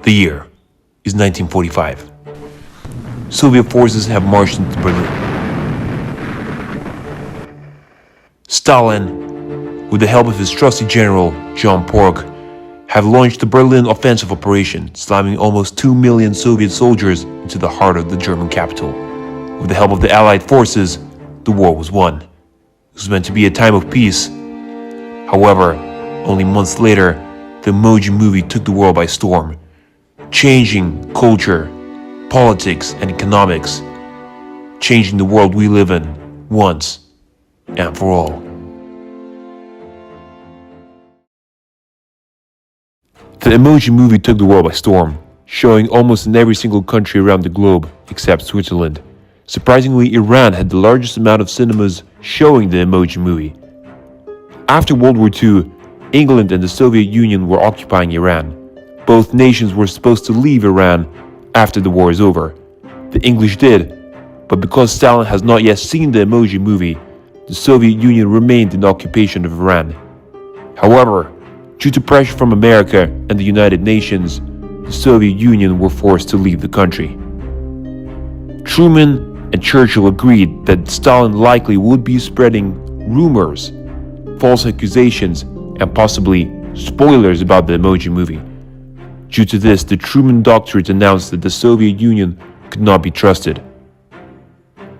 The year is 1945. Soviet forces have marched into Berlin. Stalin, with the help of his trusty general, John Pork, have launched the Berlin Offensive Operation, slamming almost 2 million Soviet soldiers into the heart of the German capital. With the help of the Allied forces, the war was won. It was meant to be a time of peace. However, only months later, the Emoji Movie took the world by storm, changing culture, politics, and economics, changing the world we live in once and for all. The Emoji Movie took the world by storm, showing almost in every single country around the globe except Switzerland. Surprisingly, Iran had the largest amount of cinemas showing the Emoji Movie. After World War II, England and the Soviet Union were occupying Iran. Both nations were supposed to leave Iran after the war is over. The English did, but because Stalin has not yet seen the Emoji Movie, the Soviet Union remained in occupation of Iran. However, due to pressure from America and the United Nations, the Soviet Union were forced to leave the country. Truman and Churchill agreed that Stalin likely would be spreading rumors, false accusations, and possibly spoilers about the Emoji Movie. Due to this, the Truman Doctrine announced that the Soviet Union could not be trusted.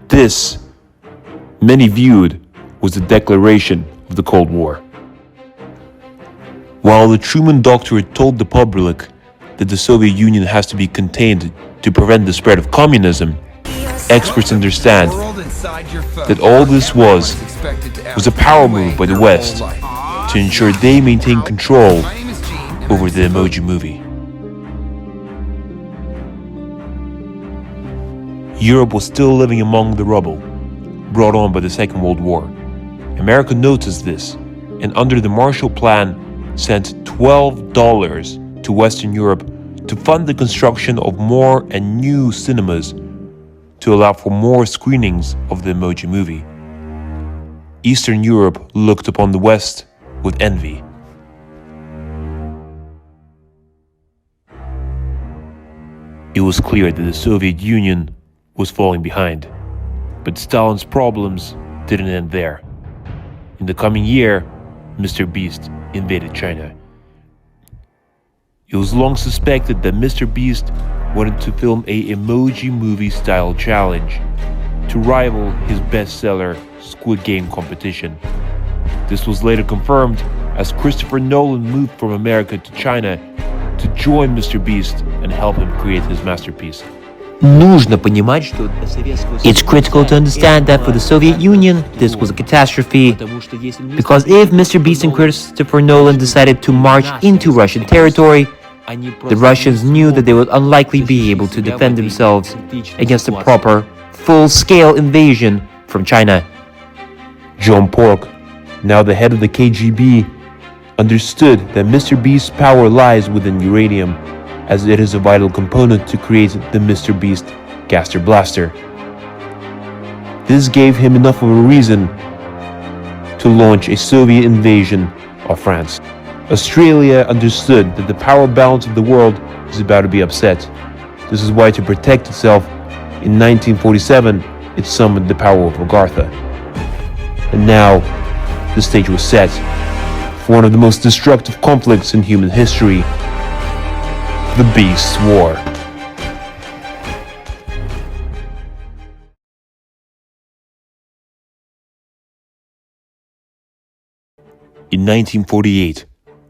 This, many viewed, was the declaration of the Cold War. While the Truman Doctrine told the public that the Soviet Union has to be contained to prevent the spread of communism, experts understand that all this was a power move by the West to ensure they maintain control over the Emoji Movie. Europe was still living among the rubble brought on by the Second World War. America noticed this and under the Marshall Plan sent $12 to Western Europe to fund the construction of more and new cinemas to allow for more screenings of the Emoji Movie. Eastern Europe looked upon the West with envy. It was clear that the Soviet Union was falling behind, but Stalin's problems didn't end there. In the coming year, Mr. Beast invaded China. It was long suspected that Mr. Beast wanted to film a Emoji Movie style challenge to rival his bestseller Squid Game competition. This was later confirmed as Christopher Nolan moved from America to China to join Mr. Beast and help him create his masterpiece. It's critical to understand that for the Soviet Union, this was a catastrophe, because if Mr. Beast and Christopher Nolan decided to march into Russian territory, the Russians knew that they would unlikely be able to defend themselves against a proper, full-scale invasion from China. John Pork, now the head of the KGB, understood that Mr. Beast's power lies within uranium, as it is a vital component to create the Mr. Beast Gaster Blaster. This gave him enough of a reason to launch a Soviet invasion of France. Australia understood that the power balance of the world is about to be upset. This is why, to protect itself, in 1947, it summoned the power of Agartha. And now, the stage was set for one of the most destructive conflicts in human history, the Beast's War. In 1948,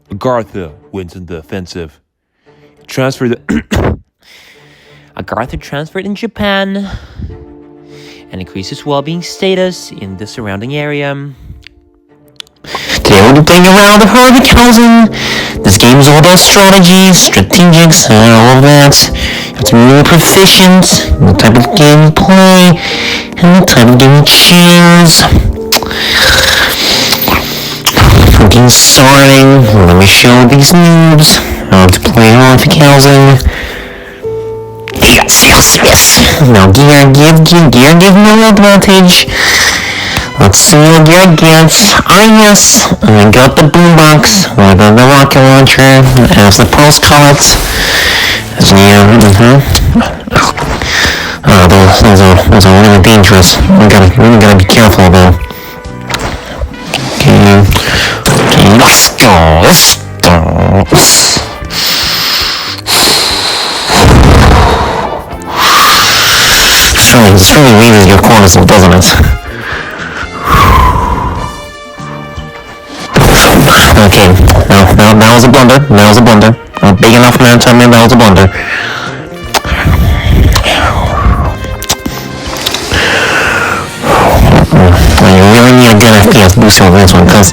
Agartha went on the offensive. Agartha transferred in Japan and increased its well-being status in the surrounding area. Today we'll be playing around the Herbighausen. This game is all about strategy, strategics, and all of that. You have to be really proficient in the type of game you play and the type of game you choose. For getting started, let me show these noobs how to play Herbighausen. Yes. Now gear give no advantage. Let's see what your gets. Yes. I got the boombox, I got the rocket launcher, as the pulse cuts. Those are really dangerous. We gotta be careful though. Okay. Let's go. This really raises your cortisol, doesn't it? Okay, that was a blunder. Big enough man to tell me that was a blunder. You really need a good FPS booster on this one, because